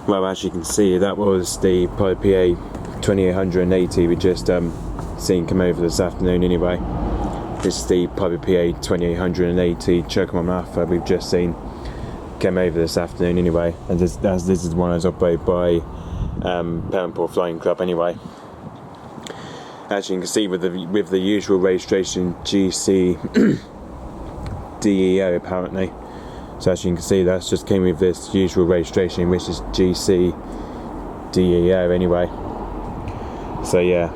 Well, as you can see, that was the PA-28-180 we just seen come over this afternoon anyway. This is the PA-28-180 Cherokee Alpha we've just seen come over this afternoon anyway, and this is the one that's operated by Perranporth Flying Club anyway. As you can see, with the usual registration G-CDEO apparently. So as you can see, that's just came with this usual registration, which is G-CDEO anyway. So yeah.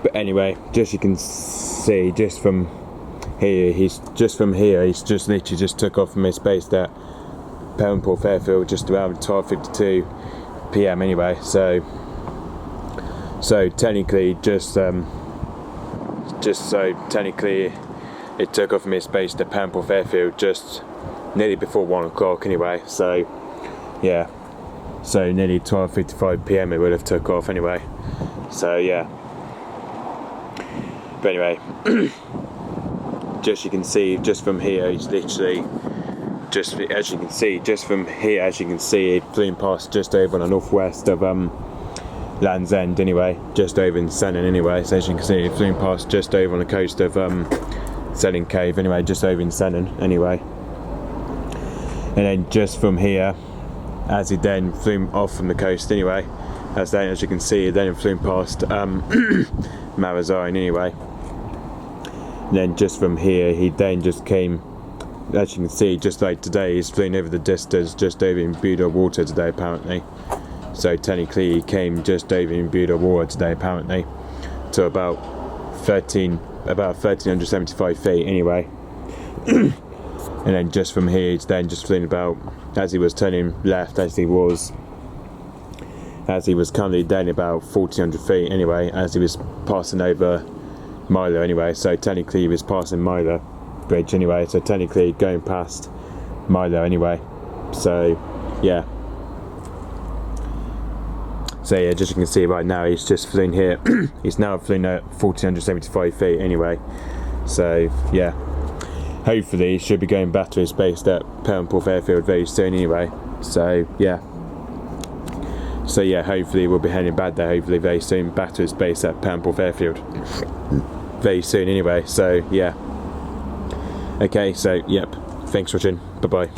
But anyway, just you can see, just from here, he's just literally just took off from his base at Perranporth Airfield just around 12:52 PM anyway. So technically, it took off from his base to Perranporth Airfield just nearly before 1 o'clock anyway. So yeah, so nearly 12:55 PM it would have took off anyway. So yeah. But anyway, just you can see, just from here, he's literally as you can see, just from here, as you can see, it flew past just over on the northwest of Land's End anyway, just over in Sennin anyway. So as you can see, it flew past just over on the coast of Sennin Cave anyway, just over in Sennin anyway. And then just from here, as he then flew off from the coast anyway, as you can see, it then flew past Marazine anyway. And then just from here, he then just came, as you can see, just like today, he's flown over the distance just over in Buda Water today apparently. So technically he came just over in Buda Water today apparently to about 1,375 feet anyway. And then just from here, he's then just flown about, as he was turning left, as he was currently then about 1,400 feet anyway, as he was passing over Milo anyway. So technically he was passing Milo Bridge anyway, so technically going past Milo anyway. So yeah. So yeah, just you can see right now, he's just flown here. He's now flown at 1,475 feet anyway. So yeah, hopefully he should be going back to his base at Perranporth Airfield very soon anyway. So yeah. So yeah, hopefully we'll be heading back there, hopefully very soon, back to his base at Perranporth Airfield very soon anyway. So yeah. Okay, so yep, thanks for watching, bye bye.